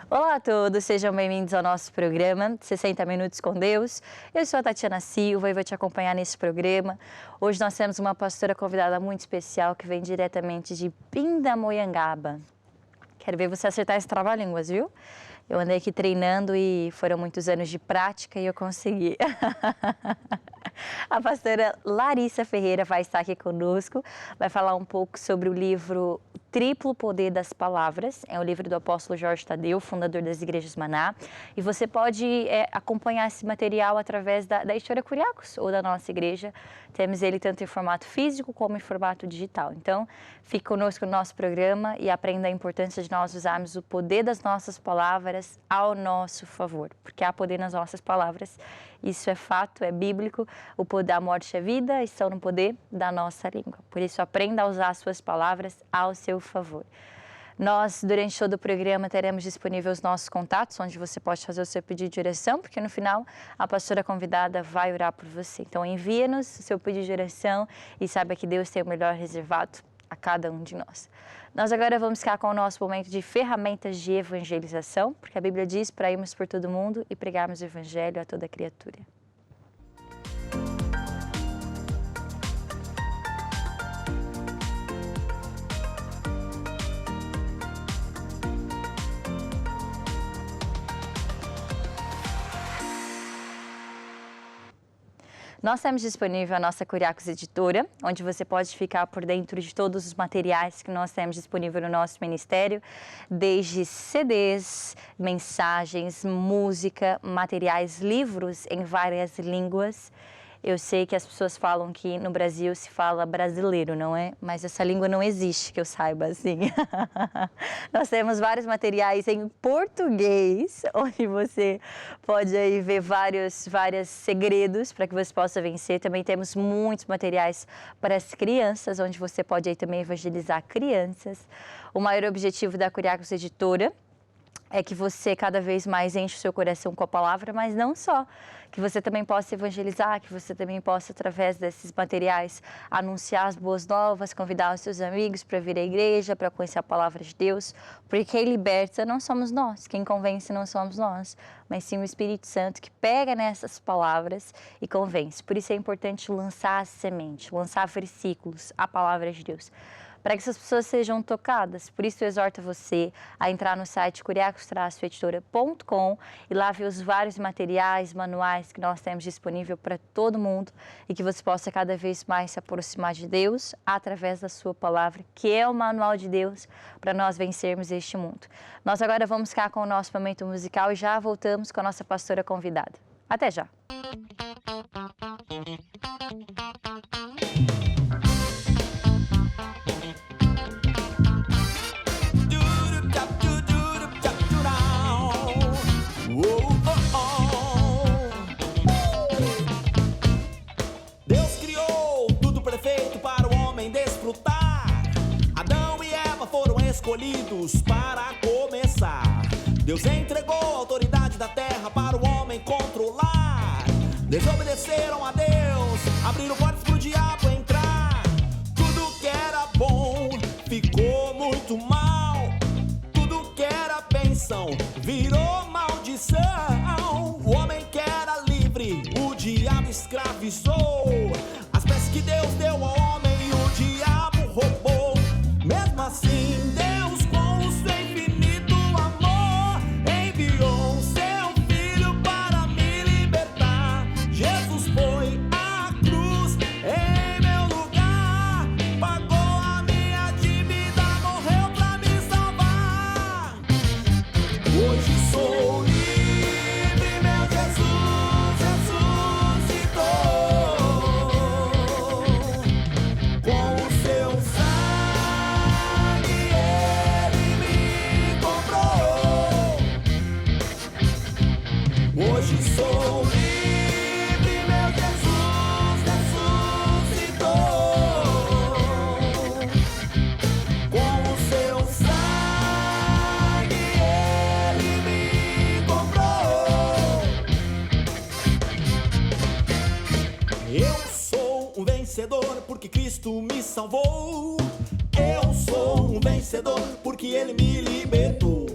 Olá a todos, sejam bem-vindos ao nosso programa 60 Minutos com Deus. Eu sou a Tatiana Silva e vou te acompanhar nesse programa. Hoje nós temos uma pastora convidada muito especial que vem diretamente de Pindamonhangaba. Quero ver você acertar esse trava-línguas, viu? Eu andei aqui treinando e foram muitos anos de prática e eu consegui. A pastora Larissa Ferreira vai estar aqui conosco, vai falar um pouco sobre o livro Triplo Poder das Palavras. É o livro do apóstolo Jorge Tadeu, fundador das Igrejas Maná. E você pode acompanhar esse material através da Editora Curiacos ou da nossa igreja. Temos ele tanto em formato físico como em formato digital. Então, fique conosco no nosso programa e aprenda a importância de nós usarmos o poder das nossas palavras ao nosso favor. Porque há poder nas nossas palavras. Isso é fato, é bíblico. O poder da morte e a vida estão no poder da nossa língua. Por isso, aprenda a usar as suas palavras ao seu favor. Nós, durante todo o programa, teremos disponível os nossos contatos, onde você pode fazer o seu pedido de oração, porque no final a pastora convidada vai orar por você. Então, envie-nos o seu pedido de oração e saiba que Deus tem o melhor reservado a cada um de nós. Nós agora vamos ficar com o nosso momento de ferramentas de evangelização, porque a Bíblia diz para irmos por todo mundo e pregarmos o evangelho a toda criatura. Nós temos disponível a nossa Curiacos Editora, onde você pode ficar por dentro de todos os materiais que nós temos disponível no nosso ministério, desde CDs, mensagens, música, materiais, livros em várias línguas. Eu sei que as pessoas falam que no Brasil se fala brasileiro, não é? Mas essa língua não existe, que eu saiba, assim. Nós temos vários materiais em português, onde você pode aí ver vários segredos para que você possa vencer. Também temos muitos materiais para as crianças, onde você pode aí também evangelizar crianças. O maior objetivo da Curiacos Editora é que você cada vez mais enche o seu coração com a palavra, mas não só. Que você também possa evangelizar, que você também possa, através desses materiais, anunciar as boas novas, convidar os seus amigos para vir à igreja, para conhecer a palavra de Deus. Porque quem liberta não somos nós, quem convence não somos nós, mas sim o Espírito Santo que pega nessas palavras e convence. Por isso é importante lançar a semente, lançar versículos, a palavra de Deus, para que essas pessoas sejam tocadas. Por isso eu exorto você a entrar no site curiacos-editora.com e lá ver os vários materiais, manuais que nós temos disponível para todo mundo e que você possa cada vez mais se aproximar de Deus através da sua palavra, que é o manual de Deus para nós vencermos este mundo. Nós agora vamos ficar com o nosso momento musical e já voltamos com a nossa pastora convidada. Até já! Deus criou tudo perfeito para o homem desfrutar. Adão e Eva foram escolhidos para começar. Deus entregou a autoridade da terra para o homem controlar. Desobedeceram a Deus, abriram portas para o diabo entrar. Tudo que era bom ficou muito mal. Tudo que era bênção virou maldição. O homem que era livre, o diabo escravizou. As bênçãos que Deus deu ao homem, o diabo roubou. Mesmo assim, Deus, com o seu infinito amor, enviou seu filho para me libertar. Jesus foi à cruz em meu lugar, pagou a minha dívida, morreu para me salvar. Hoje sou livre, meu Jesus ressuscitou. Com o seu sangue ele me comprou. Hoje sou livre, meu Jesus ressuscitou. Com o seu sangue ele me comprou. Eu sou um vencedor porque Cristo me salvou. Eu sou um vencedor porque Ele me libertou.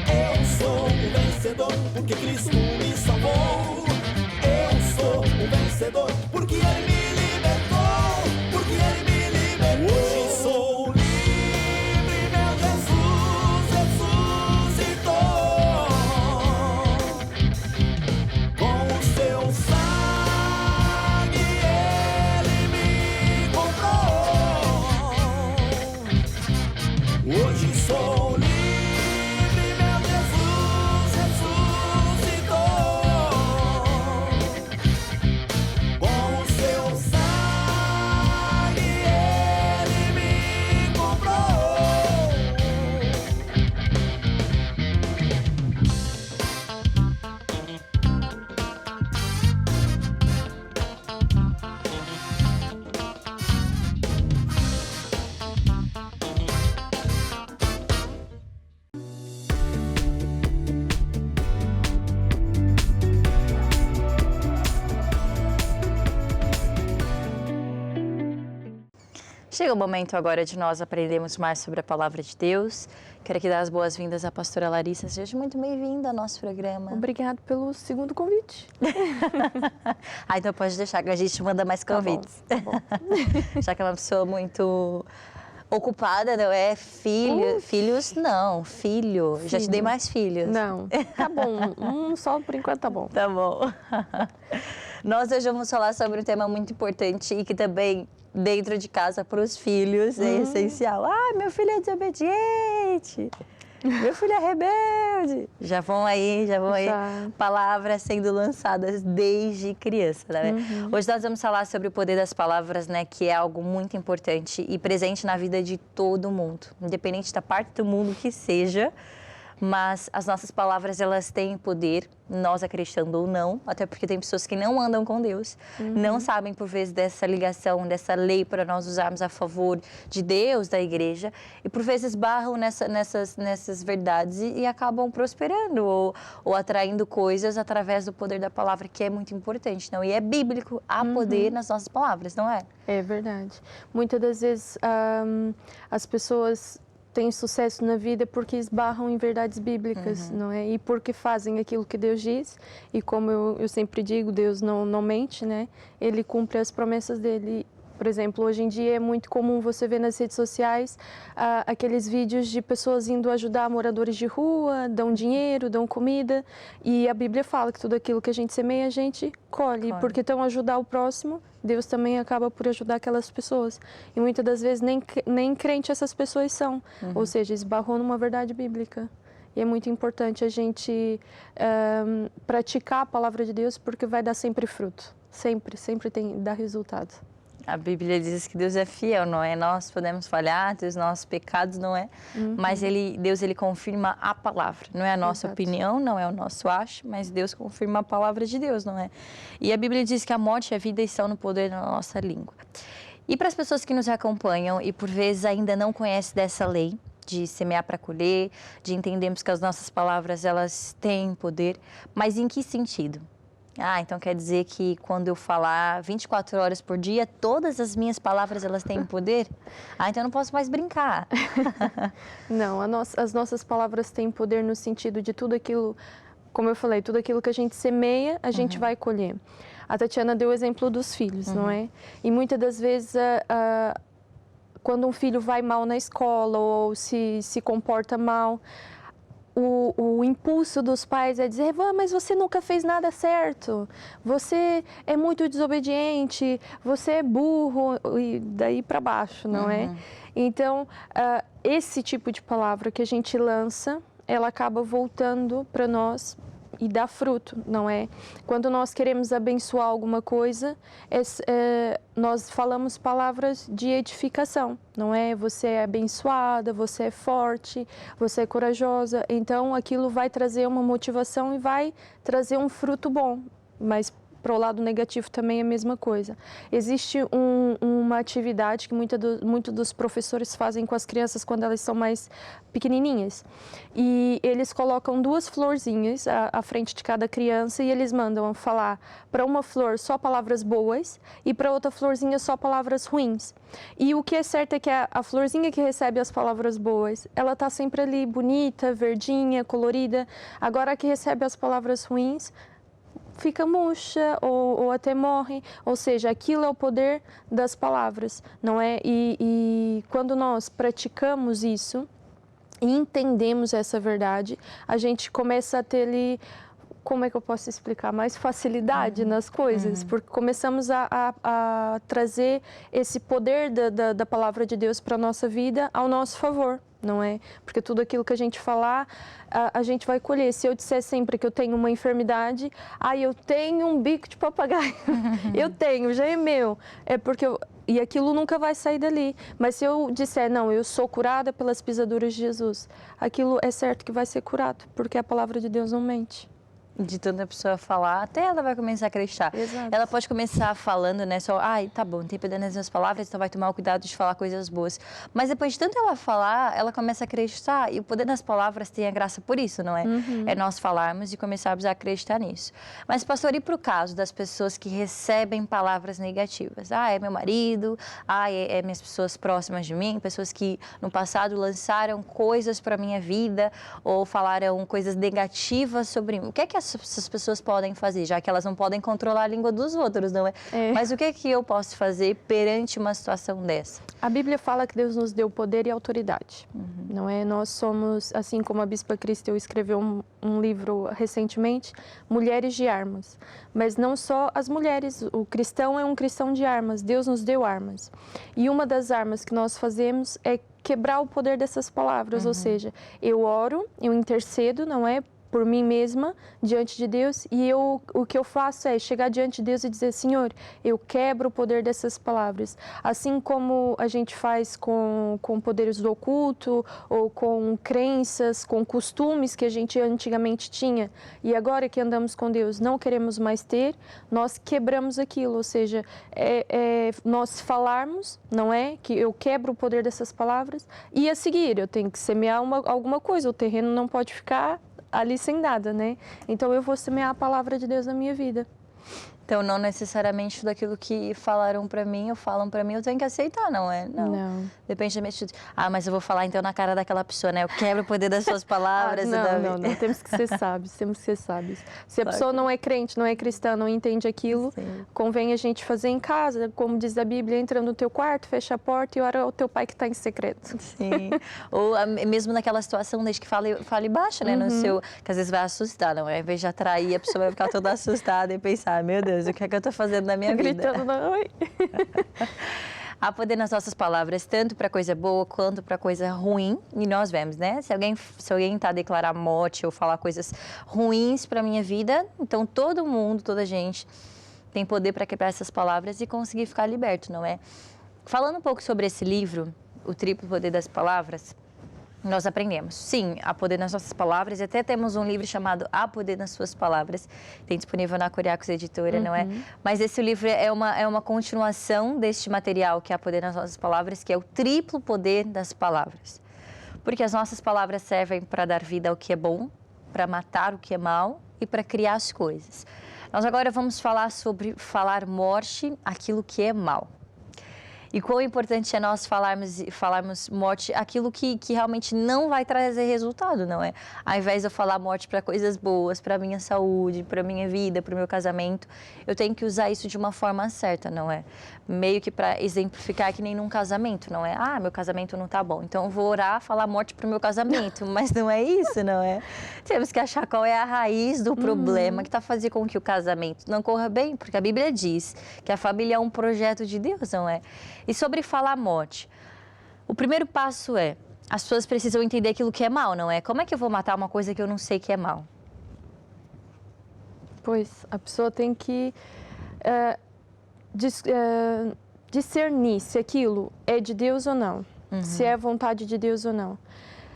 Eu porque Cristo me salvou. Eu sou um vencedor, porque Ele me libertou, porque Ele me libertou. Hoje sou livre, meu Jesus ressuscitou. Com o seu sangue Ele me comprou. Hoje sou livre, meu Jesus ressuscitou. Com o seu sangue Ele me comprou. Chega o momento agora de nós aprendermos mais sobre a Palavra de Deus. Quero aqui dar as boas-vindas à pastora Larissa. Seja muito bem-vinda ao nosso programa. Obrigada pelo segundo convite. Então pode deixar que a gente manda mais convites. Tá bom. Já que é uma pessoa muito ocupada, não é? Filhos, não. Filho. Já te dei mais filhos. Não, tá bom. Um só por enquanto tá bom. Tá bom. Nós hoje vamos falar sobre um tema muito importante e que também, dentro de casa, para os filhos, é essencial. Ah, meu filho é desobediente. Meu filho é rebelde. Já vão aí palavras sendo lançadas desde criança, né? Hoje nós vamos falar sobre o poder das palavras, né? Que é algo muito importante e presente na vida de todo mundo, independente da parte do mundo que seja. Mas as nossas palavras, elas têm poder, nós acreditando ou não, até porque tem pessoas que não andam com Deus, não sabem por vezes dessa ligação, dessa lei para nós usarmos a favor de Deus, da igreja, e por vezes barram nessas verdades e acabam prosperando ou atraindo coisas através do poder da palavra, que é muito importante, não? E é bíblico, há poder nas nossas palavras, não é? É verdade. Muitas das vezes as pessoas têm sucesso na vida porque esbarram em verdades bíblicas, não é? E porque fazem aquilo que Deus diz. E como eu sempre digo, Deus não mente, né? Ele cumpre as promessas dele. Por exemplo, hoje em dia é muito comum você ver nas redes sociais aqueles vídeos de pessoas indo ajudar moradores de rua, dão dinheiro, dão comida. E a Bíblia fala que tudo aquilo que a gente semeia, a gente colhe. Porque então ajudar o próximo, Deus também acaba por ajudar aquelas pessoas. E muitas das vezes nem crente essas pessoas são. Ou seja, esbarrou numa verdade bíblica. E é muito importante a gente praticar a palavra de Deus porque vai dar sempre fruto. Sempre dá resultado. A Bíblia diz que Deus é fiel, não é? Nós podemos falhar, os nossos pecados, não é? Mas Deus confirma a palavra. Não é a nossa opinião, não é o nosso acho, mas Deus confirma a palavra de Deus, não é? E a Bíblia diz que a morte e a vida estão no poder da nossa língua. E para as pessoas que nos acompanham e por vezes ainda não conhecem dessa lei, de semear para colher, de entendermos que as nossas palavras, elas têm poder, mas em que sentido? Então quer dizer que quando eu falar 24 horas por dia, todas as minhas palavras, elas têm poder? Então eu não posso mais brincar. Não, as nossas palavras têm poder no sentido de tudo aquilo, como eu falei, tudo aquilo que a gente semeia, a gente vai colher. A Tatiana deu o exemplo dos filhos, não é? E muitas das vezes, quando um filho vai mal na escola ou se comporta mal, o impulso dos pais é dizer, mas você nunca fez nada certo, você é muito desobediente, você é burro, e daí para baixo, não é? Então, esse tipo de palavra que a gente lança, ela acaba voltando para nós e dá fruto, não é? Quando nós queremos abençoar alguma coisa, nós falamos palavras de edificação, não é? Você é abençoada, você é forte, você é corajosa. Então, aquilo vai trazer uma motivação e vai trazer um fruto bom. Mas para o lado negativo também é a mesma coisa. Existe uma atividade que muitos dos professores fazem com as crianças quando elas são mais pequenininhas. E eles colocam 2 florzinhas à frente de cada criança e eles mandam falar para uma flor só palavras boas e para outra florzinha só palavras ruins. E o que é certo é que a florzinha que recebe as palavras boas, ela está sempre ali bonita, verdinha, colorida. Agora a que recebe as palavras ruins fica murcha ou até morre. Ou seja, aquilo é o poder das palavras, não é? E quando nós praticamos isso e entendemos essa verdade, a gente começa a ter ali, como é que eu posso explicar, mais facilidade nas coisas, porque começamos a trazer esse poder da palavra de Deus para a nossa vida ao nosso favor, não é? Porque tudo aquilo que a gente falar, a gente vai colher. Se eu disser sempre que eu tenho uma enfermidade, eu tenho um bico de papagaio, eu tenho, já é meu, é porque e aquilo nunca vai sair dali. Mas se eu disser, não, eu sou curada pelas pisaduras de Jesus, aquilo é certo que vai ser curado, porque a palavra de Deus não mente. De tanta pessoa falar, até ela vai começar a acreditar. Exato. Ela pode começar falando, né, só, tá bom, tem poder nas minhas palavras, então vai tomar o cuidado de falar coisas boas. Mas depois de tanto ela falar, ela começa a acreditar, e o poder das palavras tem a graça por isso, não é? É nós falarmos e começarmos a acreditar nisso. Mas, pastor, e para o caso das pessoas que recebem palavras negativas? É meu marido, é minhas pessoas próximas de mim, pessoas que no passado lançaram coisas para a minha vida, ou falaram coisas negativas sobre mim. O que é que essas pessoas podem fazer, já que elas não podem controlar a língua dos outros, não é? Mas o que é que eu posso fazer perante uma situação dessa? A Bíblia fala que Deus nos deu poder e autoridade, não é? Nós somos, assim como a Bispa Cristel escreveu um livro recentemente, Mulheres de Armas. Mas não só as mulheres, o cristão é um cristão de armas, Deus nos deu armas. E uma das armas que nós fazemos é quebrar o poder dessas palavras, ou seja, eu oro, eu intercedo, não é? Por mim mesma, diante de Deus, e o que eu faço é chegar diante de Deus e dizer, Senhor, eu quebro o poder dessas palavras. Assim como a gente faz com poderes do oculto, ou com crenças, com costumes que a gente antigamente tinha, e agora que andamos com Deus não queremos mais ter, nós quebramos aquilo, ou seja, nós falarmos, não é? Que eu quebro o poder dessas palavras, e a seguir eu tenho que semear alguma coisa, o terreno não pode ficar ali sem nada, né? Então eu vou semear a palavra de Deus na minha vida. Então, não necessariamente tudo aquilo que falaram para mim ou falam para mim, eu tenho que aceitar, não é? Não. Depende da minha atitude. Mas eu vou falar então na cara daquela pessoa, né? Eu quebro o poder das suas palavras. Não. Temos que ser sábios, Se a pessoa não é crente, não é cristã, não entende aquilo, convém a gente fazer em casa, como diz a Bíblia, entra no teu quarto, fecha a porta e ora ao teu pai que está em secreto. Sim. Ou mesmo naquela situação, desde que fale baixo, né? No seu, que às vezes vai assustar, não é? Ao invés de atrair, a pessoa vai ficar toda assustada e pensar, meu Deus, o que é que eu estou fazendo na minha vida? Gritando, não. Há poder nas nossas palavras, tanto para coisa boa quanto para coisa ruim. E nós vemos, né? Se alguém está a declarar morte ou falar coisas ruins para a minha vida, então todo mundo, toda gente tem poder para quebrar essas palavras e conseguir ficar liberto, não é? Falando um pouco sobre esse livro, O Triplo Poder das Palavras, nós aprendemos, sim, há poder nas nossas palavras, e até temos um livro chamado Há Poder nas Suas Palavras, tem disponível na Curiacos Editora, não é? Mas esse livro é uma continuação deste material que há poder nas nossas palavras, que é o triplo poder das palavras. Porque as nossas palavras servem para dar vida ao que é bom, para matar o que é mal e para criar as coisas. Nós agora vamos falar sobre falar morte, aquilo que é mal. E quão importante é nós falarmos morte, aquilo que realmente não vai trazer resultado, não é? Ao invés de eu falar morte para coisas boas, para a minha saúde, para a minha vida, para o meu casamento, eu tenho que usar isso de uma forma certa, não é? Meio que para exemplificar que nem num casamento, não é? Meu casamento não tá bom, então eu vou orar, falar morte para o meu casamento, mas não é isso, não é? Temos que achar qual é a raiz do problema que está fazendo com que o casamento não corra bem, porque a Bíblia diz que a família é um projeto de Deus, não é? E sobre falar morte, o primeiro passo é, as pessoas precisam entender aquilo que é mal, não é? Como é que eu vou matar uma coisa que eu não sei que é mal? Pois, a pessoa tem que discernir se aquilo é de Deus ou não, se é vontade de Deus ou não.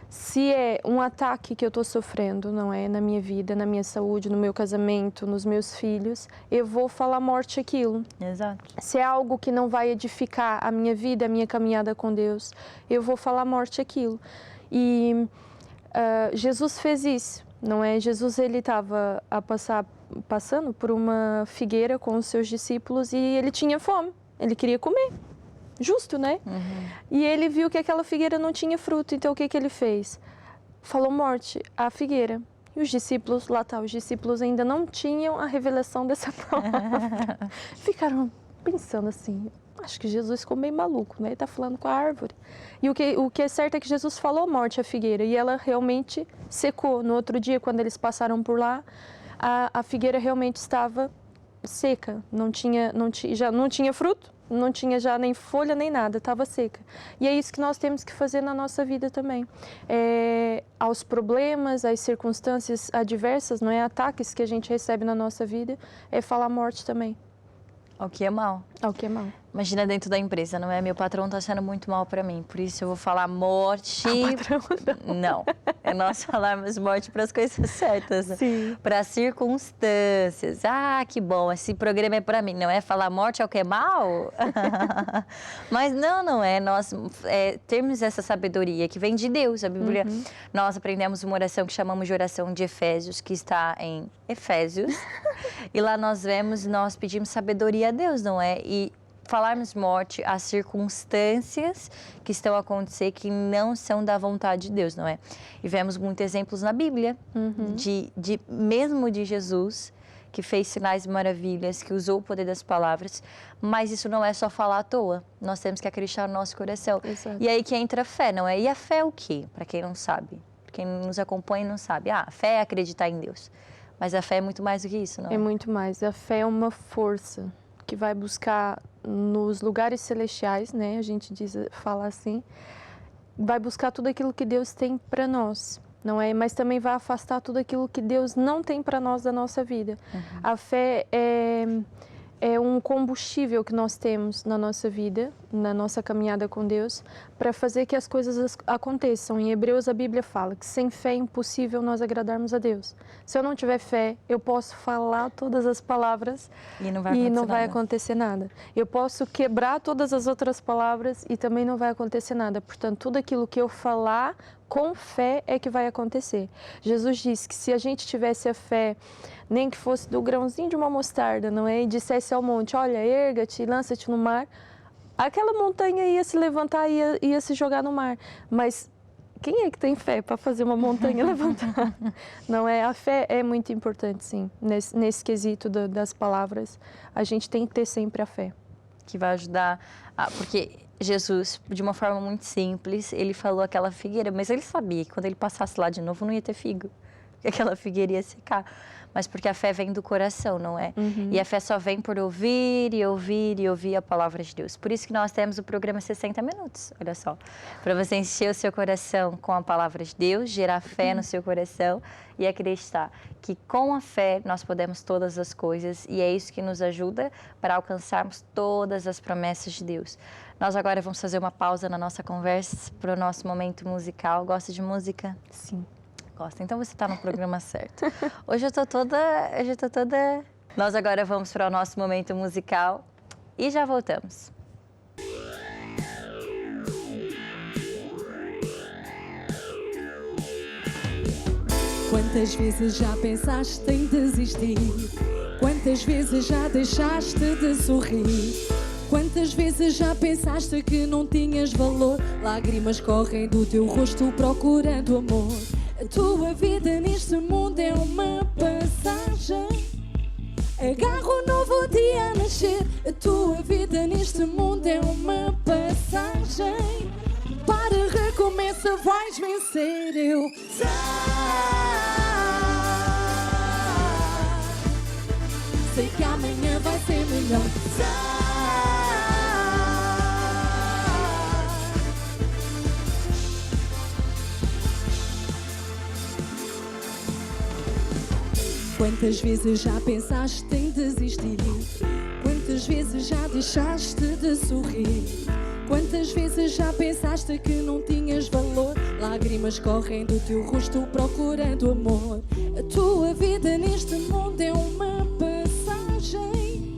Se é um ataque que eu estou sofrendo, não é? Na minha vida, na minha saúde, no meu casamento, nos meus filhos, eu vou falar morte àquilo. Exato. Se é algo que não vai edificar a minha vida, a minha caminhada com Deus, eu vou falar morte àquilo. E Jesus fez isso, não é? Jesus, ele estava passando por uma figueira com os seus discípulos e ele tinha fome, ele queria comer. Justo, né? E ele viu que aquela figueira não tinha fruto, então o que ele fez? Falou morte à figueira. E os discípulos, os discípulos ainda não tinham a revelação dessa palavra. Ficaram pensando assim, acho que Jesus ficou meio maluco, né? Ele está falando com a árvore. E o que é certo é que Jesus falou morte à figueira e ela realmente secou. No outro dia, quando eles passaram por lá, a figueira realmente estava seca, já não tinha fruto. Não tinha já nem folha nem nada, estava seca. E é isso que nós temos que fazer na nossa vida também. Aos problemas, às circunstâncias adversas, não é? Ataques que a gente recebe na nossa vida, é falar morte também. Ao que é mal. Ao que é mal. Imagina dentro da empresa, não é? Meu patrão está sendo muito mal para mim, por isso eu vou falar morte. Patrão, não. É nós falarmos morte para as coisas certas, Sim. Para as circunstâncias. Ah, que bom, esse programa é para mim, não é falar morte ao que é mal? Mas não é. Nós termos essa sabedoria que vem de Deus. A Bíblia, nós aprendemos uma oração que chamamos de oração de Efésios, que está em Efésios. E lá nós pedimos sabedoria a Deus, não é? E falarmos morte às circunstâncias que estão a acontecer que não são da vontade de Deus, não é? E vemos muitos exemplos na Bíblia, mesmo de Jesus, que fez sinais e maravilhas, que usou o poder das palavras, mas isso não é só falar à toa, nós temos que acreditar no nosso coração. Exato. E aí que entra a fé, não é? E a fé é o quê? Para quem não sabe, quem nos acompanha não sabe. A fé é acreditar em Deus, mas a fé é muito mais do que isso, não é? É muito mais. A fé é uma força que vai buscar nos lugares celestiais, né? A gente fala assim, vai buscar tudo aquilo que Deus tem para nós, não é? Mas também vai afastar tudo aquilo que Deus não tem para nós da nossa vida. A fé é um combustível que nós temos na nossa vida, na nossa caminhada com Deus, para fazer que as coisas aconteçam. Em Hebreus a Bíblia fala que sem fé é impossível nós agradarmos a Deus. Se eu não tiver fé, eu posso falar todas as palavras e não vai acontecer nada. Eu posso quebrar todas as outras palavras e também não vai acontecer nada. Portanto, tudo aquilo que eu falar com fé é que vai acontecer. Jesus disse que se a gente tivesse a fé, nem que fosse do grãozinho de uma mostarda, não é? E dissesse ao monte, olha, erga-te e lança-te no mar, aquela montanha ia se levantar e ia se jogar no mar. Mas quem é que tem fé para fazer uma montanha levantar? Não é? A fé é muito importante, sim. Nesse quesito das palavras, a gente tem que ter sempre a fé. Que vai ajudar, porque Jesus, de uma forma muito simples, ele falou aquela figueira, mas ele sabia que quando ele passasse lá de novo não ia ter figo, que aquela figueira ia secar. Mas porque a fé vem do coração, não é? E a fé só vem por ouvir e ouvir e ouvir a palavra de Deus. Por isso que nós temos o programa 60 Minutos, olha só. Para você encher o seu coração com a palavra de Deus, gerar fé no seu coração e acreditar que com a fé nós podemos todas as coisas e é isso que nos ajuda para alcançarmos todas as promessas de Deus. Nós agora vamos fazer uma pausa na nossa conversa para o nosso momento musical. Gosta de música? Sim. Gosta, então você está no programa certo. Hoje eu tô toda... Nós agora vamos para o nosso momento musical e já voltamos. Quantas vezes já pensaste em desistir? Quantas vezes já deixaste de sorrir? Quantas vezes já pensaste que não tinhas valor? Lágrimas correm do teu rosto procurando amor. A tua vida neste mundo é uma passagem. Agarra um novo dia a nascer. A tua vida neste mundo é uma passagem. Para, recomeça, vais vencer. Eu sei que amanhã vai ser melhor. Quantas vezes já pensaste em desistir? Quantas vezes já deixaste de sorrir? Quantas vezes já pensaste que não tinhas valor? Lágrimas correm do teu rosto procurando amor. A tua vida neste mundo é uma passagem.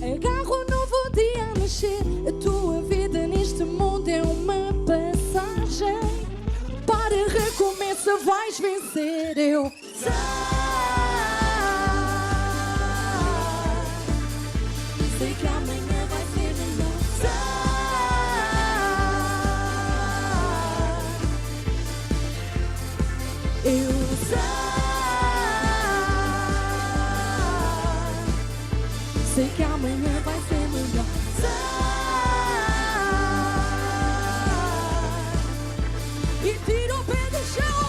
Agarra um novo dia a nascer. A tua vida neste mundo é uma passagem. Para, recomeça, vais vencer. Eu sei que amanhã vai ser melhor. Eu sei que amanhã vai ser melhor. E tira o pé do chão.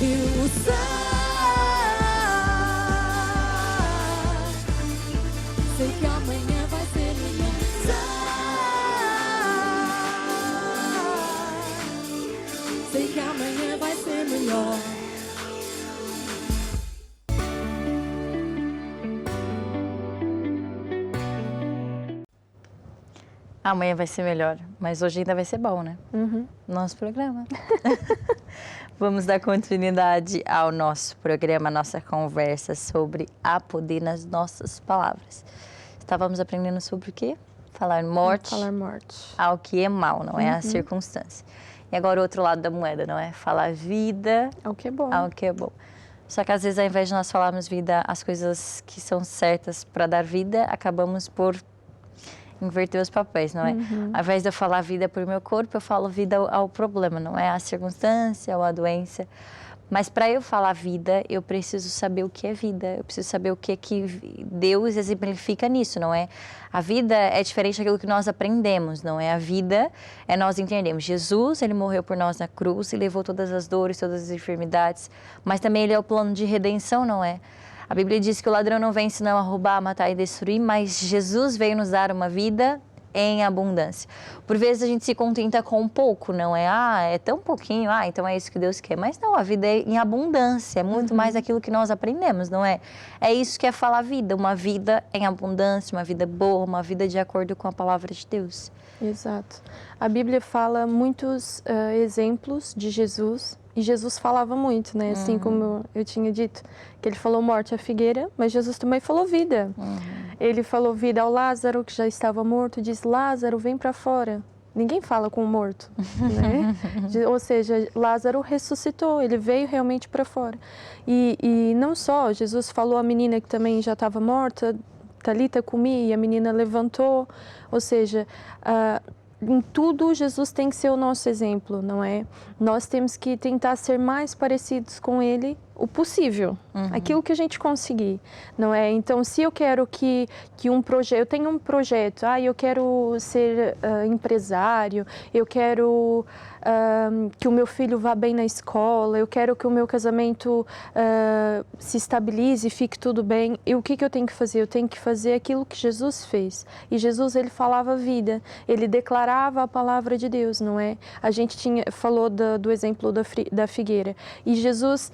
Eu sei que amanhã vai ser melhor. Sei que amanhã vai ser melhor. Amanhã vai ser melhor, mas hoje ainda vai ser bom, né? Nosso programa. Vamos dar continuidade ao nosso programa, nossa conversa sobre a poder nas nossas palavras. Estávamos aprendendo sobre o quê? Falar morte, ao que é mal, não é a circunstância. E agora o outro lado da moeda, não é? Falar vida Ao que é bom. ao que é bom. Só que às vezes, ao invés de nós falarmos vida, as coisas que são certas para dar vida, acabamos por inverter os papéis, não é? Ao invés de eu falar vida para o meu corpo, eu falo vida ao problema, não é? A circunstância ou a doença. Mas para eu falar vida, eu preciso saber o que é vida. Eu preciso saber o que é que Deus exemplifica nisso, não é? A vida é diferente daquilo que nós aprendemos, não é? A vida é nós entendemos. Jesus, ele morreu por nós na cruz e levou todas as dores, todas as enfermidades. Mas também ele é o plano de redenção, não é? A Bíblia diz que o ladrão não vem senão a roubar, matar e destruir, mas Jesus veio nos dar uma vida em abundância. Por vezes a gente se contenta com um pouco, não é? É tão pouquinho, então é isso que Deus quer. Mas não, a vida é em abundância, é muito mais aquilo que nós aprendemos, não é? É isso que é falar vida, uma vida em abundância, uma vida boa, uma vida de acordo com a palavra de Deus. Exato. A Bíblia fala muitos exemplos de Jesus. E Jesus falava muito, né? Assim como eu tinha dito, que ele falou morte à figueira, mas Jesus também falou vida. Ele falou vida ao Lázaro, que já estava morto, diz, Lázaro, vem para fora. Ninguém fala com o morto, né? Ou seja, Lázaro ressuscitou, ele veio realmente para fora. E não só, Jesus falou à menina que também já estava morta, Talita cumi, e a menina levantou. Ou seja, em tudo, Jesus tem que ser o nosso exemplo, não é? Nós temos que tentar ser mais parecidos com Ele o possível, aquilo que a gente conseguir, não é? Então, se eu quero que um projeto, eu tenho um projeto, eu quero ser empresário, eu quero que o meu filho vá bem na escola, eu quero que o meu casamento se estabilize, fique tudo bem, e o que eu tenho que fazer? Eu tenho que fazer aquilo que Jesus fez. E Jesus, ele falava vida, ele declarava a palavra de Deus, não é? A gente falou do exemplo da figueira, e Jesus...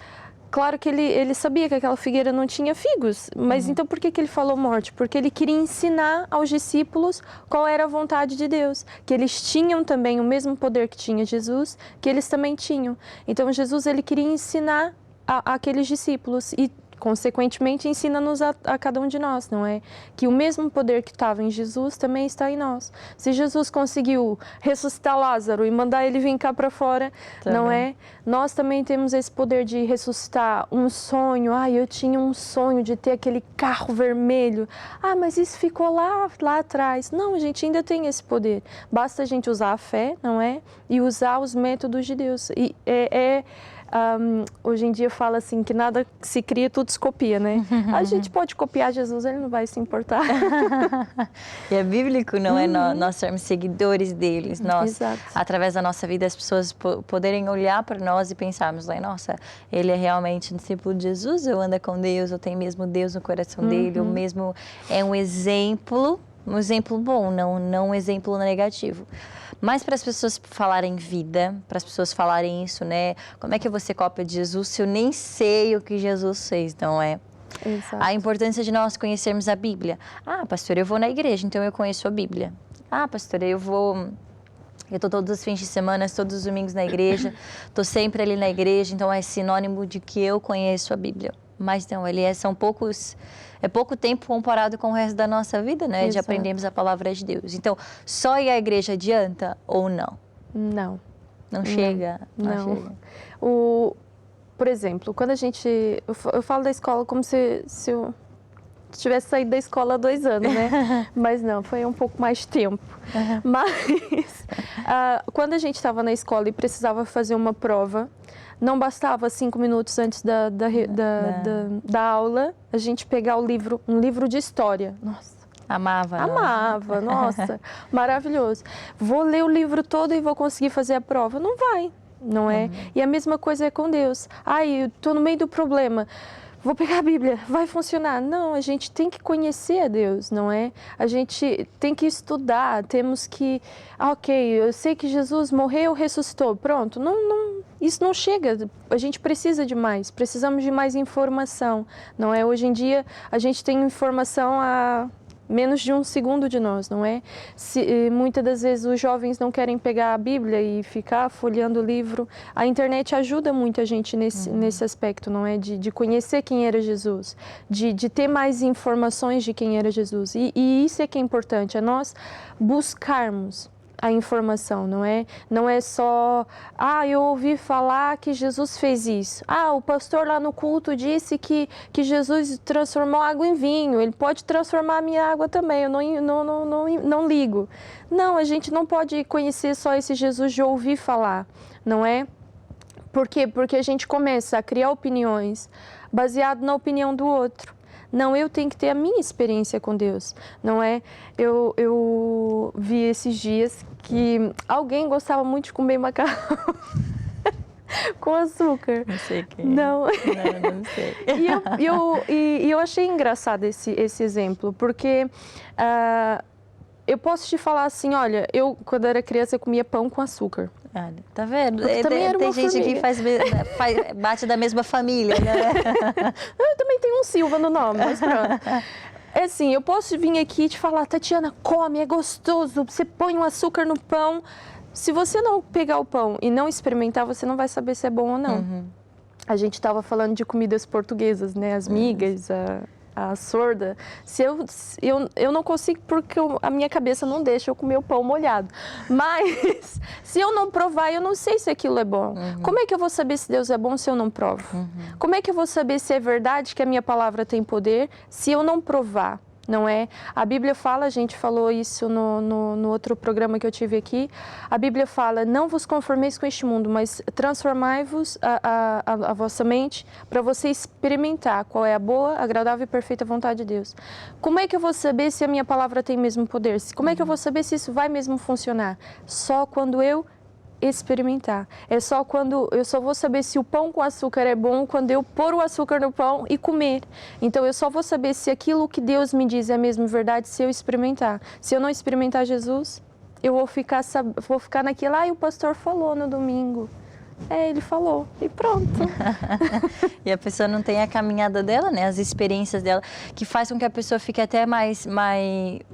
Claro que ele sabia que aquela figueira não tinha figos, mas então por que ele falou morte? Porque ele queria ensinar aos discípulos qual era a vontade de Deus, que eles tinham também o mesmo poder que tinha Jesus, que eles também tinham. Então Jesus, ele queria ensinar aqueles discípulos e consequentemente ensina-nos a cada um de nós, não é? Que o mesmo poder que estava em Jesus também está em nós. Se Jesus conseguiu ressuscitar Lázaro e mandar ele vir cá para fora, também. Não é? Nós também temos esse poder de ressuscitar um sonho. Eu tinha um sonho de ter aquele carro vermelho. Mas isso ficou lá atrás. Não, a gente ainda tem esse poder. Basta a gente usar a fé, não é? E usar os métodos de Deus. E hoje em dia fala assim que nada se cria, tudo se copia, né? A gente pode copiar Jesus, ele não vai se importar. E é bíblico, não é? Nós sermos seguidores deles. Nós, Exato. Através da nossa vida, as pessoas poderem olhar para nós e pensarmos, nossa, ele é realmente um discípulo de Jesus, eu ando com Deus, eu tenho mesmo Deus no coração dele, o mesmo é um exemplo Um exemplo bom, não um exemplo negativo. Mas para as pessoas falarem vida, para as pessoas falarem isso, né? Como é que você cópia de Jesus se eu nem sei o que Jesus fez, não é? Exato. A importância de nós conhecermos a Bíblia. Ah, pastor, eu vou na igreja, então eu conheço a Bíblia. Ah, pastor, eu estou todos os fins de semana, todos os domingos na igreja, estou sempre ali na igreja, então é sinônimo de que eu conheço a Bíblia. Mas não, é pouco tempo comparado com o resto da nossa vida, né? Exato. De aprendermos a palavra de Deus. Então, só ir à igreja adianta ou não? Não. Não chega? Não. Chega. Por exemplo, quando eu falo da escola como se eu tivesse saído da escola há 2 anos, né? Mas não, foi um pouco mais de tempo. Mas quando a gente estava na escola e precisava fazer uma prova, não bastava 5 minutos antes da aula a gente pegar um livro de história. Nossa. Amava, nossa, maravilhoso. Vou ler o livro todo e vou conseguir fazer a prova? Não vai, não é? E a mesma coisa é com Deus. Ai, eu estou no meio do problema. Vou pegar a Bíblia, vai funcionar. Não, a gente tem que conhecer a Deus, não é? A gente tem que estudar, temos que... ok, eu sei que Jesus morreu, ressuscitou, pronto. Isso não chega, a gente precisa de mais, precisamos de mais informação, não é? Hoje em dia, a gente tem informação a menos de 1 segundo de nós, não é? Muitas das vezes os jovens não querem pegar a Bíblia e ficar folheando o livro. A internet ajuda muito a gente nesse aspecto, não é? De conhecer quem era Jesus, de ter mais informações de quem era Jesus. E isso é que é importante, é nós buscarmos a informação, não é? Não é só, eu ouvi falar que Jesus fez isso. O pastor lá no culto disse que Jesus transformou água em vinho, ele pode transformar a minha água também, eu não ligo. Não, a gente não pode conhecer só esse Jesus de ouvir falar, não é? Por quê? Porque a gente começa a criar opiniões baseado na opinião do outro. Não, eu tenho que ter a minha experiência com Deus, não é? Eu vi esses dias que alguém gostava muito de comer macarrão com açúcar. Não sei quem. Não. Não sei. E eu achei engraçado esse exemplo, porque eu posso te falar assim, olha, eu quando era criança eu comia pão com açúcar. Olha, tá vendo? Tem gente que bate da mesma família, né? Eu também tenho um Silva no nome, mas pronto. É assim, eu posso vir aqui e te falar, Tatiana, come, é gostoso, você põe um açúcar no pão. Se você não pegar o pão e não experimentar, você não vai saber se é bom ou não. A gente estava falando de comidas portuguesas, né? As migas, a sorda. Eu não consigo porque a minha cabeça não deixa eu comer o pão molhado. Mas se eu não provar, eu não sei se aquilo é bom. Como é que eu vou saber se Deus é bom se eu não provo? Como é que eu vou saber se é verdade que a minha palavra tem poder se eu não provar? Não é? A Bíblia fala, a gente falou isso no outro programa que eu tive aqui, a Bíblia fala, não vos conformeis com este mundo, mas transformai-vos a vossa mente para você experimentar qual é a boa, agradável e perfeita vontade de Deus. Como é que eu vou saber se a minha palavra tem mesmo poder? Como é que eu vou saber se isso vai mesmo funcionar? Só quando eu experimentar. É só quando eu só vou saber se o pão com açúcar é bom quando eu pôr o açúcar no pão e comer. Então eu só vou saber se aquilo que Deus me diz é mesmo verdade se eu experimentar. Se eu não experimentar Jesus, eu vou ficar naquilo, o pastor falou no domingo. Ele falou e pronto. E a pessoa não tem a caminhada dela, né? As experiências dela, que faz com que a pessoa fique até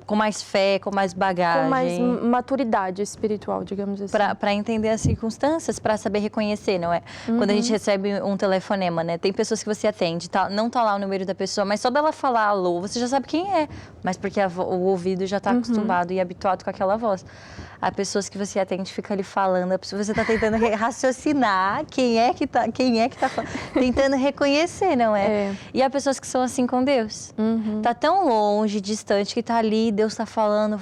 com mais fé, com mais bagagem. Com mais maturidade espiritual, digamos assim. Para entender as circunstâncias, para saber reconhecer, não é? Quando a gente recebe um telefonema, né? Tem pessoas que você atende, não tá lá o número da pessoa, mas só dela falar alô, você já sabe quem é. Mas porque o ouvido já está acostumado e habituado com aquela voz. Há pessoas que você atende, fica ali falando, você está tentando raciocinar quem é que tá tentando reconhecer, não é? E há pessoas que são assim com Deus. Tá tão longe, distante, que tá ali, Deus está falando,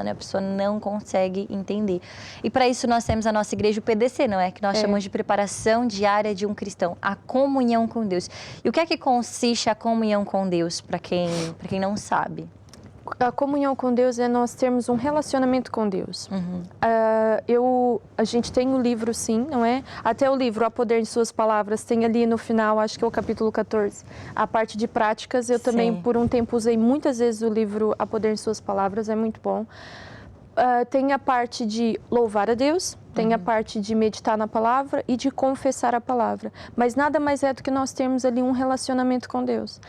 e a pessoa não consegue entender. E para isso nós temos a nossa igreja, o PDC, não é? Que nós chamamos de preparação diária de um cristão, a comunhão com Deus. E o que é que consiste a comunhão com Deus, para quem não sabe? A comunhão com Deus é nós termos um relacionamento com Deus. A gente tem o livro, sim, não é? Até o livro, A Poder em Suas Palavras, tem ali no final, acho que é o capítulo 14, a parte de práticas. Eu também, por um tempo, usei muitas vezes o livro A Poder em Suas Palavras, é muito bom. Tem a parte de louvar a Deus, tem a parte de meditar na palavra e de confessar a palavra. Mas nada mais é do que nós termos ali um relacionamento com Deus.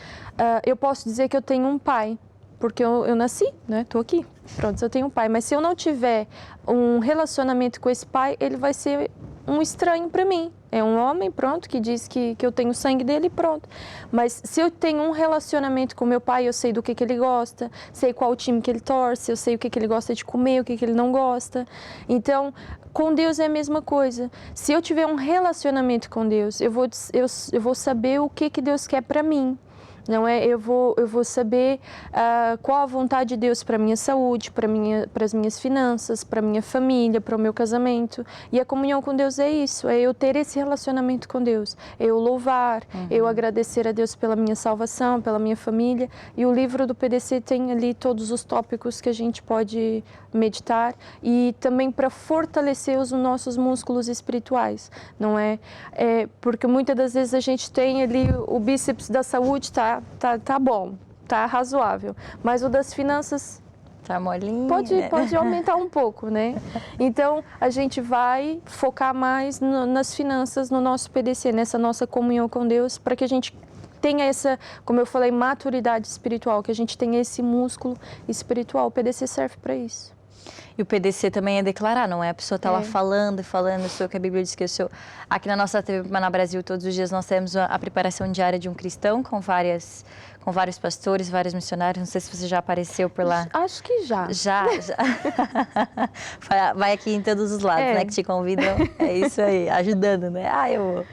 Eu posso dizer que eu tenho um pai, porque eu nasci, né? Estou aqui, pronto, eu tenho um pai. Mas se eu não tiver um relacionamento com esse pai, ele vai ser um estranho para mim. É um homem, pronto, que diz que eu tenho o sangue dele, pronto. Mas se eu tenho um relacionamento com meu pai, eu sei do que ele gosta, sei qual time que ele torce, eu sei o que ele gosta de comer, o que ele não gosta. Então, com Deus é a mesma coisa. Se eu tiver um relacionamento com Deus, eu vou saber o que Deus quer para mim. Não é? Eu vou saber qual a vontade de Deus para a minha saúde, para as minhas finanças, para a minha família, para o meu casamento. E a comunhão com Deus é isso, é eu ter esse relacionamento com Deus, é eu louvar, eu agradecer a Deus pela minha salvação, pela minha família. E o livro do PDC tem ali todos os tópicos que a gente pode meditar e também para fortalecer os nossos músculos espirituais, não é? Porque muitas das vezes a gente tem ali o bíceps da saúde, tá bom, tá razoável, mas o das finanças tá molinho, pode aumentar um pouco, né? Então a gente vai focar mais nas finanças no nosso PDC, nessa nossa comunhão com Deus, para que a gente tenha essa, como eu falei, maturidade espiritual, que a gente tenha esse músculo espiritual. O PDC serve para isso. E o PDC também é declarar, não é? A pessoa está lá falando, o que a Bíblia diz que eu sou. Aqui na nossa TV Maná Brasil, todos os dias nós temos a preparação diária de um cristão com vários pastores, vários missionários. Não sei se você já apareceu por lá. Acho que já. Já. Vai aqui em todos os lados, né? Que te convidam. É isso aí, ajudando, né? Eu vou.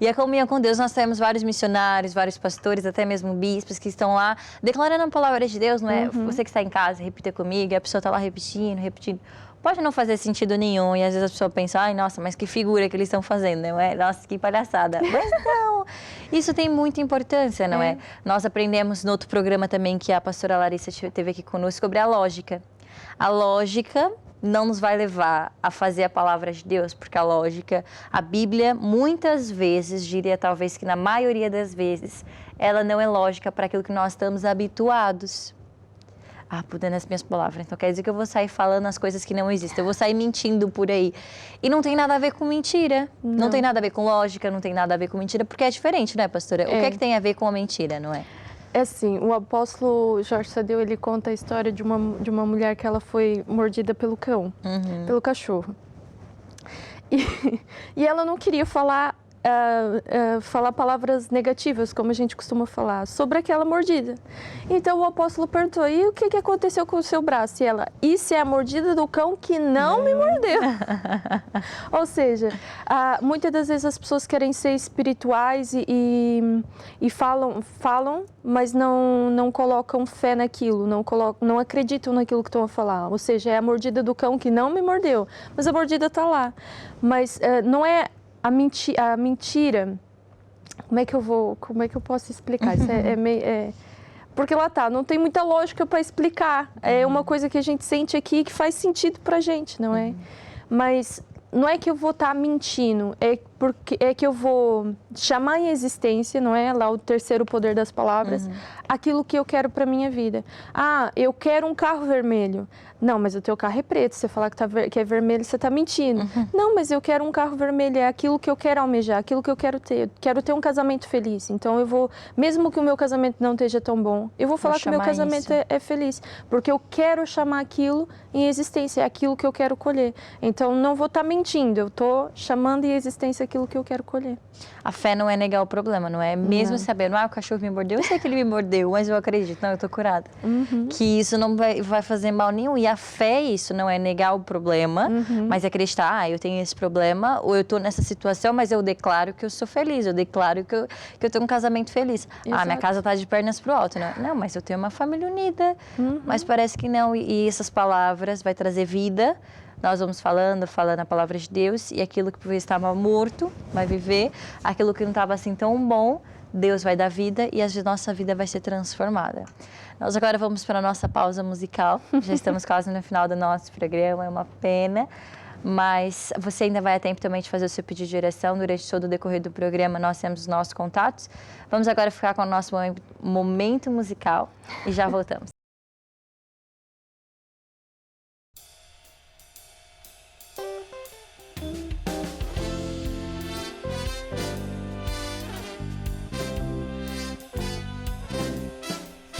E a comunhão com Deus, nós temos vários missionários, vários pastores, até mesmo bispos que estão lá declarando a palavra de Deus, não é? Você que está em casa, repita comigo, e a pessoa está lá repetindo. Pode não fazer sentido nenhum, e às vezes a pessoa pensa, ai, nossa, mas que figura que eles estão fazendo, não é? Nossa, que palhaçada. Mas não, isso tem muita importância, não é? Nós aprendemos no outro programa também que a pastora Larissa teve aqui conosco sobre a lógica. A lógica não nos vai levar a fazer a palavra de Deus, porque a lógica, a Bíblia, muitas vezes, diria talvez que na maioria das vezes, ela não é lógica para aquilo que nós estamos habituados. Mudando as minhas palavras, então quer dizer que eu vou sair falando as coisas que não existem, eu vou sair mentindo por aí. E não tem nada a ver com mentira, não tem nada a ver com lógica, não tem nada a ver com mentira, porque é diferente, né, pastora? O que é que tem a ver com a mentira, não é? É assim, o apóstolo Jorge Sadeu, ele conta a história de uma mulher que ela foi mordida pelo cão, pelo cachorro. E ela não queria falar palavras negativas, como a gente costuma falar, sobre aquela mordida. Então o apóstolo perguntou, e o que aconteceu com o seu braço? E ela, isso é a mordida do cão que não me mordeu. Ou seja, muitas das vezes as pessoas querem ser espirituais e falam, mas não colocam fé naquilo, não acreditam naquilo que estão a falar. Ou seja, é a mordida do cão que não me mordeu, mas a mordida está lá. Mas não é a mentira, como é que eu posso explicar? Isso porque lá não tem muita lógica para explicar. É uma coisa que a gente sente aqui que faz sentido para a gente, não é? Mas não é que eu vou estar mentindo, é que eu vou chamar em existência, não é? Lá o terceiro poder das palavras, aquilo que eu quero para minha vida. Eu quero um carro vermelho. Não, mas o teu carro é preto. Você falar que é vermelho, você está mentindo. Não, mas eu quero um carro vermelho. É aquilo que eu quero almejar, aquilo que eu quero ter. Quero ter um casamento feliz. Então eu vou, mesmo que o meu casamento não esteja tão bom, eu vou falar que o meu casamento é feliz. Porque eu quero chamar aquilo em existência, é aquilo que eu quero colher. Então não vou estar mentindo, eu estou chamando em existência aquilo que eu quero colher. A fé não é negar o problema, não é? Mesmo sabendo, o cachorro me mordeu, eu sei que ele me mordeu, mas eu acredito, não, eu tô curada. Que isso não vai fazer mal nenhum. E a fé, isso não é negar o problema, mas é acreditar, eu tenho esse problema, ou eu tô nessa situação, mas eu declaro que eu sou feliz, eu declaro que eu tenho um casamento feliz. Minha casa tá de pernas pro alto, né? Não, mas eu tenho uma família unida, mas parece que não. E essas palavras vai trazer vida. Nós vamos falando a palavra de Deus, e aquilo que estava morto vai viver, aquilo que não estava assim tão bom Deus vai dar vida e a nossa vida vai ser transformada. Nós agora vamos para a nossa pausa musical. Já estamos quase no final do nosso programa, é uma pena. Mas você ainda vai a tempo também de fazer o seu pedido de oração. Durante todo o decorrer do programa, nós temos os nossos contatos. Vamos agora ficar com o nosso momento musical e já voltamos.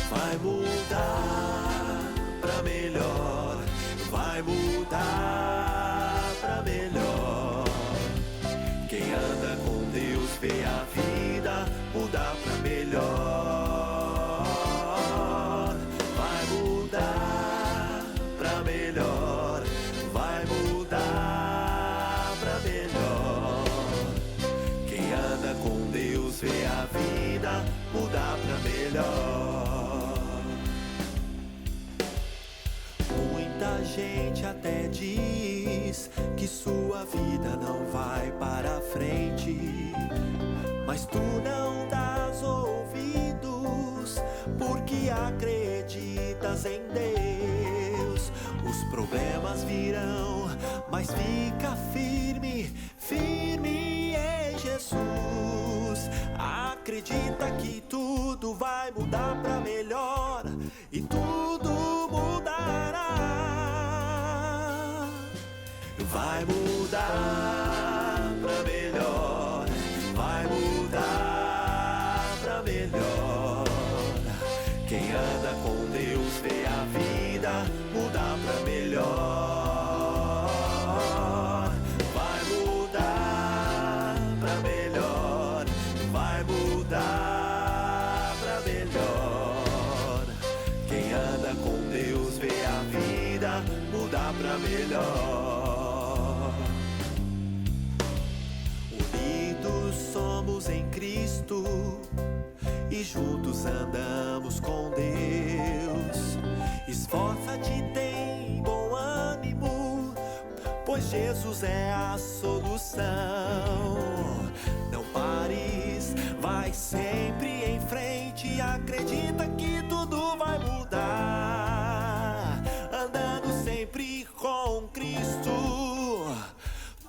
Vai mudar pra melhor, vai mudar pra melhor. Quem anda com Deus vê a vida mudar pra melhor. Vai mudar pra melhor, vai mudar pra melhor. Quem anda com Deus vê a vida mudar pra melhor. Muita gente até diz que sua vida não vai para frente, mas tu não dás ouvidos porque acreditas em Deus. Os problemas virão, mas fica firme, firme em Jesus. Acredita que tudo vai mudar pra melhor e tudo mudará. Vai mudar pra melhor, vai mudar pra melhor. Quem anda com Deus vê a vida mudar pra melhor. Vai mudar pra melhor, vai mudar pra melhor. Quem anda com Deus vê a vida mudar pra melhor. Somos em Cristo e juntos andamos com Deus. Esforça-te, tem bom ânimo, pois Jesus é a solução. Não pares, vai sempre em frente. Acredita que tudo vai mudar. Andando sempre com Cristo,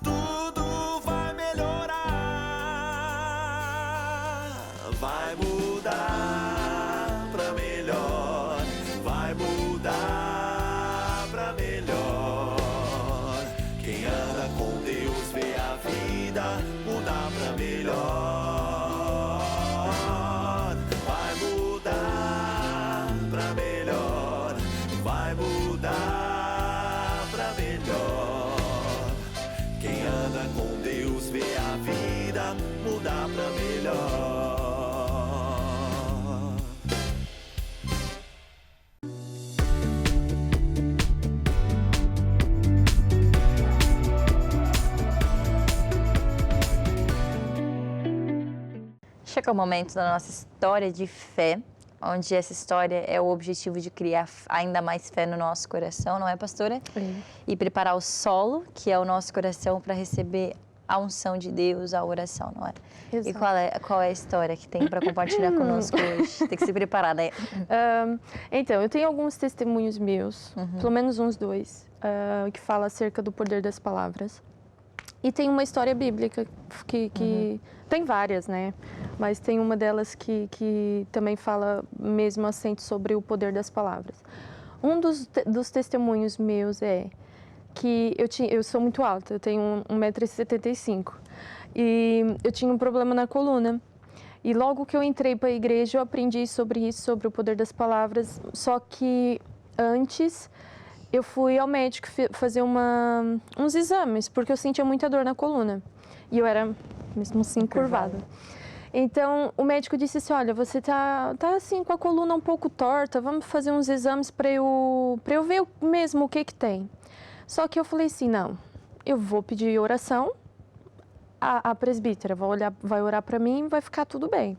tudo vai melhorar. Vai mudar pra melhor, vai mudar pra melhor. Quem anda com Deus vê a vida mudar pra melhor. Vai mudar pra melhor, vai mudar pra melhor. Quem anda com Deus vê a vida mudar pra melhor. Chega o momento da nossa história de fé, onde essa história é o objetivo de criar ainda mais fé no nosso coração, não é, pastora? Sim. E preparar o solo, que é o nosso coração, para receber a unção de Deus, a oração, não é? Exato. E qual é a história que tem para compartilhar conosco hoje? Tem que se preparar, né? Então, eu tenho alguns testemunhos meus, pelo menos uns dois, que fala acerca do poder das palavras. E tem uma história bíblica que tem várias, né? Mas tem uma delas que também fala mesmo assente sobre o poder das palavras. Um dos testemunhos meus é que eu sou muito alta, eu tenho 1,75 m e eu tinha um problema na coluna. E logo que eu entrei para a igreja, eu aprendi sobre isso, sobre o poder das palavras, só que antes eu fui ao médico fazer uns exames, porque eu sentia muita dor na coluna. E eu era, mesmo assim, curvada. Então, o médico disse assim, olha, você tá assim, com a coluna um pouco torta, vamos fazer uns exames para eu ver mesmo o que tem. Só que eu falei assim, não, eu vou pedir oração, a presbítera vai orar para mim e vai ficar tudo bem.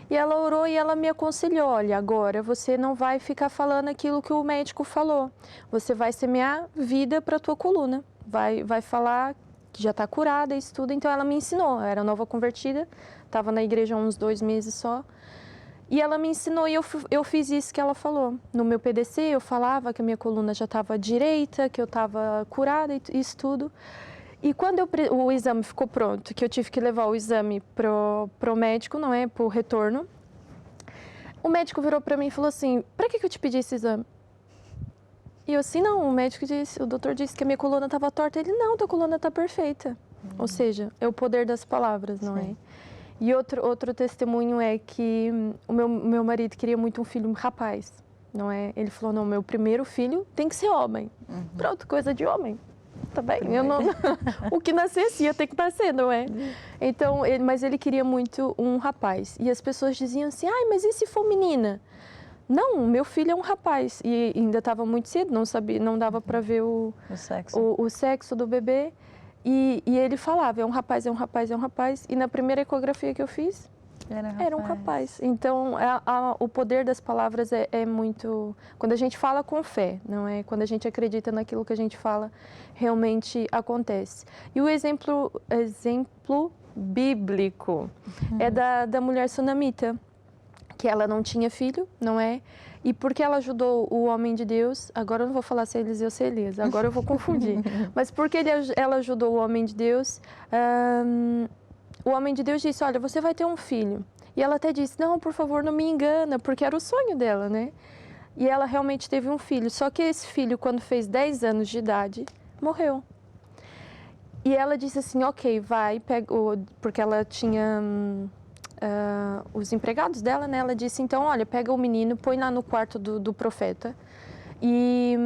E ela orou e ela me aconselhou, olha, agora você não vai ficar falando aquilo que o médico falou. Você vai semear vida para a tua coluna. Vai falar que já está curada, isso tudo. Então ela me ensinou, eu era nova convertida, estava na igreja há uns 2 meses só. E ela me ensinou e eu fiz isso que ela falou. No meu PDC eu falava que a minha coluna já estava direita, que eu estava curada e isso tudo. E quando o exame ficou pronto, que eu tive que levar o exame pro médico, não é, pro retorno, o médico virou para mim e falou assim, para que eu te pedi esse exame? E eu assim, não, o doutor disse que a minha coluna estava torta. Ele, não, tua coluna está perfeita. Ou seja, é o poder das palavras, não é? E outro testemunho é que o meu marido queria muito um filho rapaz, não é? Ele falou, não, meu primeiro filho tem que ser homem. Pronto, coisa de homem. Tá bem? Eu não, o que nascesse ia ter que nascer, não é? Então, mas ele queria muito um rapaz. E as pessoas diziam assim, ai, mas e se for menina? Não, meu filho é um rapaz. E ainda estava muito cedo, não dava para ver o sexo do bebê. E ele falava, é um rapaz, é um rapaz, é um rapaz. E na primeira ecografia que eu fiz, era um rapaz. Então, o poder das palavras é muito... Quando a gente fala com fé, não é? Quando a gente acredita naquilo que a gente fala, realmente acontece. E o exemplo bíblico é da mulher sunamita, que ela não tinha filho, não é? E porque ela ajudou o homem de Deus, agora eu não vou falar se é Eliseu ou se é Elias, agora eu vou confundir. Mas porque ela ajudou o homem de Deus, o homem de Deus disse, olha, você vai ter um filho. E ela até disse, não, por favor, não me engana, porque era o sonho dela, né? E ela realmente teve um filho. Só que esse filho, quando fez 10 anos de idade, morreu. E ela disse assim, ok, vai, pega, porque ela tinha... os empregados dela, né? Ela disse, então, olha, pega o menino, põe lá no quarto do profeta e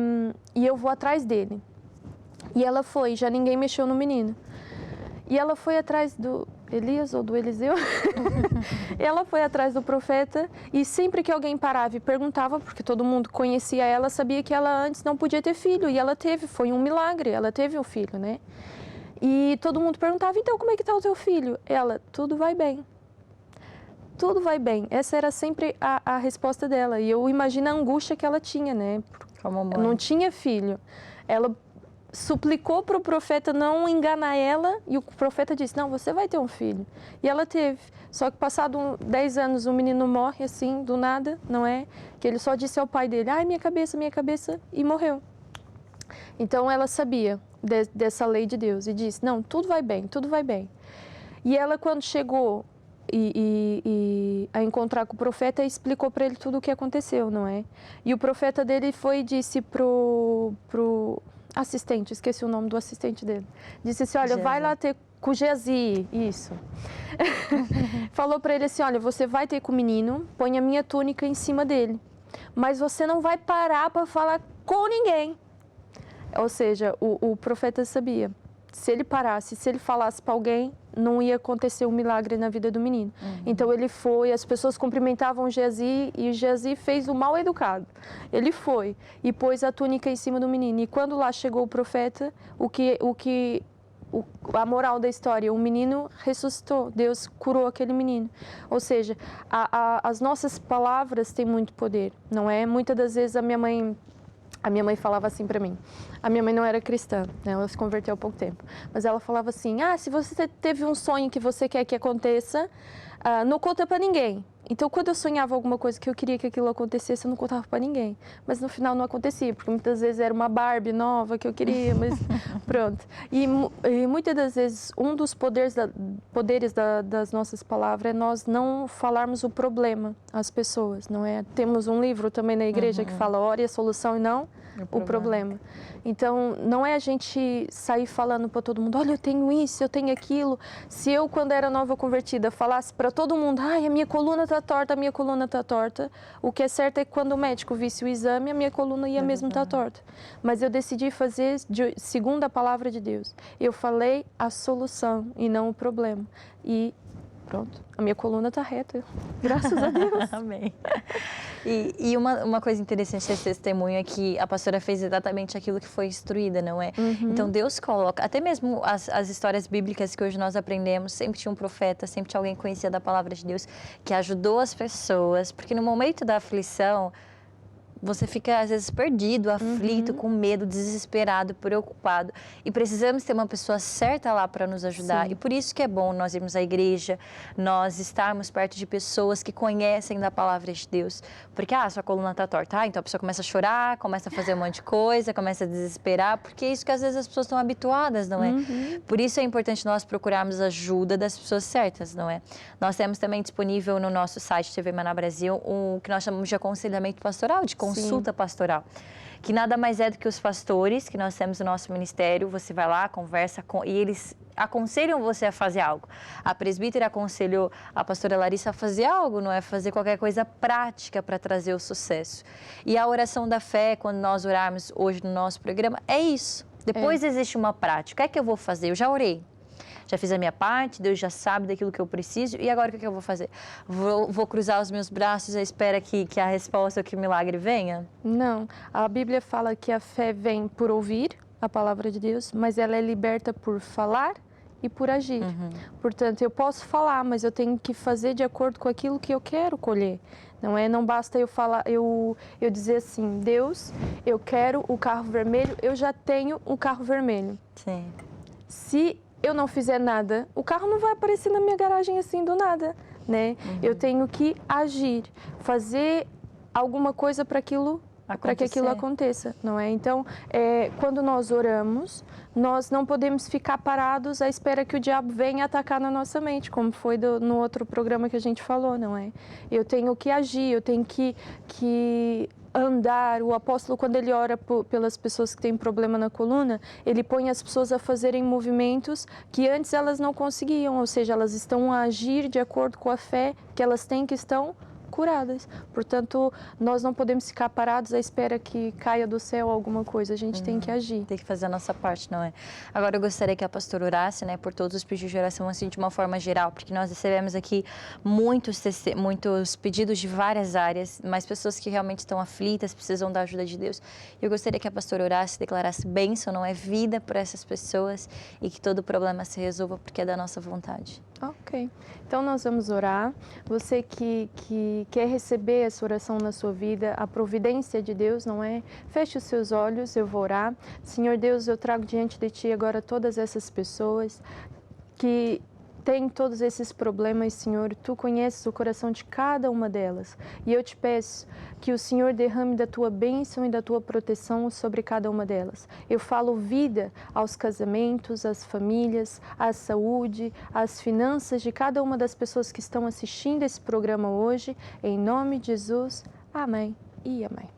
eu vou atrás dele. E ela foi, já ninguém mexeu no menino. E ela foi atrás do Elias ou do Eliseu. Ela foi atrás do profeta e sempre que alguém parava e perguntava, porque todo mundo conhecia ela, sabia que ela antes não podia ter filho. E ela teve, foi um milagre, ela teve um filho, né? E todo mundo perguntava, então, como é que está o teu filho? Ela, tudo vai bem. Tudo vai bem. Essa era sempre a resposta dela. E eu imagino a angústia que ela tinha, né? Como mãe. Não tinha filho. Ela suplicou para o profeta não enganar ela e o profeta disse, não, você vai ter um filho. E ela teve. Só que passado 10 anos o menino morre assim, do nada, não é? Que ele só disse ao pai dele, ai, minha cabeça, e morreu. Então ela sabia dessa lei de Deus e disse, não, tudo vai bem, tudo vai bem. E ela quando chegou a encontrar com o profeta, explicou para ele tudo o que aconteceu, não é? E o profeta dele foi e disse pro assistente, esqueci o nome do assistente dele, disse assim, olha, Geazi. Vai lá ter com o Geazi, isso. Falou para ele assim, olha, você vai ter com o menino, põe a minha túnica em cima dele, mas você não vai parar para falar com ninguém. Ou seja, o profeta sabia, se ele parasse, se ele falasse para alguém, não ia acontecer um milagre na vida do menino. Então ele foi, as pessoas cumprimentavam o Geazi e o Geazi fez o mal educado. Ele foi e pôs a túnica em cima do menino. E quando lá chegou o profeta, a moral da história, o menino ressuscitou, Deus curou aquele menino. Ou seja, as nossas palavras têm muito poder, não é? Muitas das vezes a minha mãe falava assim para mim. A minha mãe não era cristã, né? Ela se converteu há pouco tempo. Mas ela falava assim, se você teve um sonho que você quer que aconteça, não conta para ninguém. Então, quando eu sonhava alguma coisa que eu queria que aquilo acontecesse, eu não contava para ninguém. Mas no final não acontecia, porque muitas vezes era uma Barbie nova que eu queria, mas pronto. E muitas das vezes, um dos poderes das nossas palavras é nós não falarmos o problema às pessoas, não é? Temos um livro também na igreja que fala, ore a solução e não o problema. Então, não é a gente sair falando para todo mundo, olha, eu tenho isso, eu tenho aquilo. Se eu, quando era nova convertida, falasse para todo mundo, ai, a minha coluna está torta, a minha coluna está torta, o que é certo é que quando o médico visse o exame, a minha coluna ia mesmo estar torta. Mas eu decidi fazer segundo a palavra de Deus. Eu falei a solução e não o problema. E pronto, a minha coluna está reta, graças a Deus. Amém. E uma coisa interessante desse testemunho é que a pastora fez exatamente aquilo que foi instruída, não é? Então Deus coloca, até mesmo as histórias bíblicas que hoje nós aprendemos, sempre tinha um profeta, sempre tinha alguém que conhecia da palavra de Deus, que ajudou as pessoas, porque no momento da aflição, você fica às vezes perdido, aflito, com medo, desesperado, preocupado. E precisamos ter uma pessoa certa lá para nos ajudar. Sim. E por isso que é bom nós irmos à igreja, nós estarmos perto de pessoas que conhecem da palavra de Deus. Porque, sua coluna está torta. Então a pessoa começa a chorar, começa a fazer um monte de coisa, começa a desesperar, porque é isso que às vezes as pessoas estão habituadas, não é? Por isso é importante nós procurarmos ajuda das pessoas certas, não é? Nós temos também disponível no nosso site TV Maná Brasil o que nós chamamos de aconselhamento pastoral, de consulta pastoral, que nada mais é do que os pastores que nós temos no nosso ministério. Você vai lá, conversa e eles aconselham você a fazer algo. A presbítera aconselhou a pastora Larissa a fazer algo, não é? Fazer qualquer coisa prática para trazer o sucesso. E a oração da fé, quando nós orarmos hoje no nosso programa, é isso. Depois existe uma prática. O que é que eu vou fazer? Eu já orei. Já fiz a minha parte, Deus já sabe daquilo que eu preciso, e agora o que eu vou fazer? Vou cruzar os meus braços à espera que a resposta, que o milagre venha? Não, a Bíblia fala que a fé vem por ouvir a palavra de Deus, mas ela é liberta por falar e por agir. Portanto, eu posso falar, mas eu tenho que fazer de acordo com aquilo que eu quero colher. Não basta eu falar, eu dizer assim, Deus, eu quero o carro vermelho, eu já tenho o carro vermelho. Sim. Se eu não fizer nada, o carro não vai aparecer na minha garagem assim do nada, né? Eu tenho que agir, fazer alguma coisa para que aquilo aconteça, não é? Então, quando nós oramos, nós não podemos ficar parados à espera que o diabo venha atacar na nossa mente, como foi no outro programa que a gente falou, não é? Eu tenho que agir, eu tenho que andar. O apóstolo, quando ele ora pelas pessoas que têm problema na coluna, ele põe as pessoas a fazerem movimentos que antes elas não conseguiam, ou seja, elas estão a agir de acordo com a fé que elas têm, que estão curadas. Portanto, nós não podemos ficar parados à espera que caia do céu alguma coisa, a gente tem que agir. Tem que fazer a nossa parte, não é? Agora, eu gostaria que a pastora orasse, né, por todos os pedidos de oração, assim, de uma forma geral, porque nós recebemos aqui muitos pedidos de várias áreas, mas pessoas que realmente estão aflitas, precisam da ajuda de Deus. Eu gostaria que a pastora orasse, declarasse bênção, não é? Vida para essas pessoas, e que todo problema se resolva, porque é da nossa vontade. Ok. Então, nós vamos orar. Você que quer receber essa oração na sua vida, a providência de Deus, não é? Feche os seus olhos, eu vou orar. Senhor Deus, eu trago diante de Ti agora todas essas pessoas que têm todos esses problemas, Senhor. Tu conheces o coração de cada uma delas. E eu te peço que o Senhor derrame da Tua bênção e da Tua proteção sobre cada uma delas. Eu falo vida aos casamentos, às famílias, à saúde, às finanças de cada uma das pessoas que estão assistindo esse programa hoje. Em nome de Jesus. Amém e amém.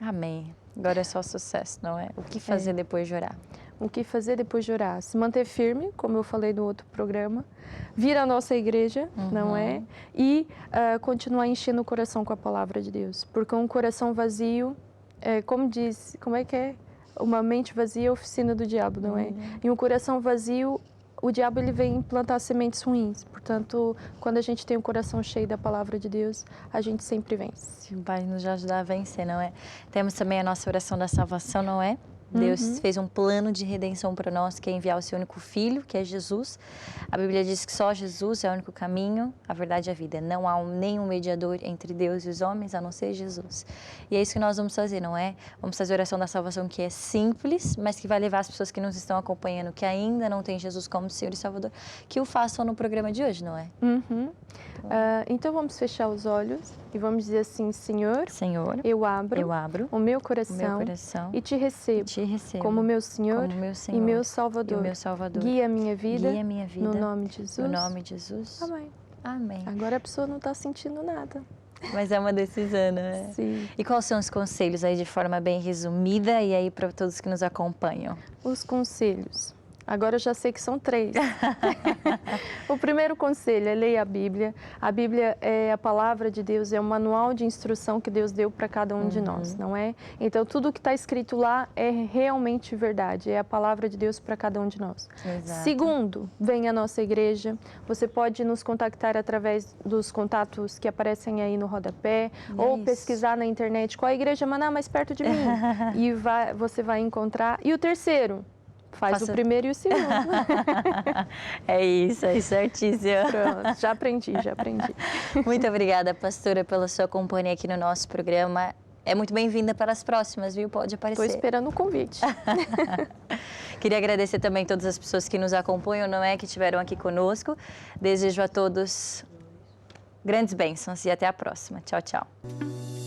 Amém. Agora é só sucesso, não é? O que fazer depois de orar? O que fazer depois de orar? Se manter firme, como eu falei no outro programa, vir à nossa igreja, não é? E continuar enchendo o coração com a palavra de Deus. Porque um coração vazio, como é que é? Uma mente vazia é a oficina do diabo, não é? E um coração vazio, o diabo ele vem plantar sementes ruins. Portanto, quando a gente tem o coração cheio da palavra de Deus, a gente sempre vence. Vai nos ajudar a vencer, não é? Temos também a nossa oração da salvação, não é? Deus fez um plano de redenção para nós, que é enviar o seu único filho, que é Jesus. A Bíblia diz que só Jesus é o único caminho, a verdade e a vida. Não há nenhum mediador entre Deus e os homens, a não ser Jesus. E é isso que nós vamos fazer, não é? Vamos fazer a oração da salvação, que é simples, mas que vai levar as pessoas que nos estão acompanhando, que ainda não têm Jesus como Senhor e Salvador, que o façam no programa de hoje, não é? Então vamos fechar os olhos e vamos dizer assim: Senhor, eu abro o meu coração e te recebo como meu Senhor, e meu Salvador. Guia a minha vida, no nome de Jesus. Amém. Amém. Agora a pessoa não está sentindo nada. Mas é uma decisão, né? Sim. E quais são os conselhos aí de forma bem resumida e aí para todos que nos acompanham? Os conselhos. Agora eu já sei que são 3. O primeiro conselho é leia a Bíblia. A Bíblia é a palavra de Deus, é um manual de instrução que Deus deu para cada um de nós, não é? Então, tudo que está escrito lá é realmente verdade, é a palavra de Deus para cada um de nós. Exato. Segundo, vem à nossa igreja. Você pode nos contactar através dos contatos que aparecem aí no rodapé, ou pesquisar na internet qual a igreja Maná mais perto de mim. E você vai encontrar. E o terceiro, faz o primeiro e o segundo. É isso, certíssimo. Pronto, já aprendi. Muito obrigada, pastora, pela sua companhia aqui no nosso programa. é muito bem-vinda para as próximas, viu? Pode aparecer. Estou esperando o convite. Queria agradecer também todas as pessoas que nos acompanham, não é? Que estiveram aqui conosco. Desejo a todos grandes bênçãos e até a próxima. Tchau, tchau.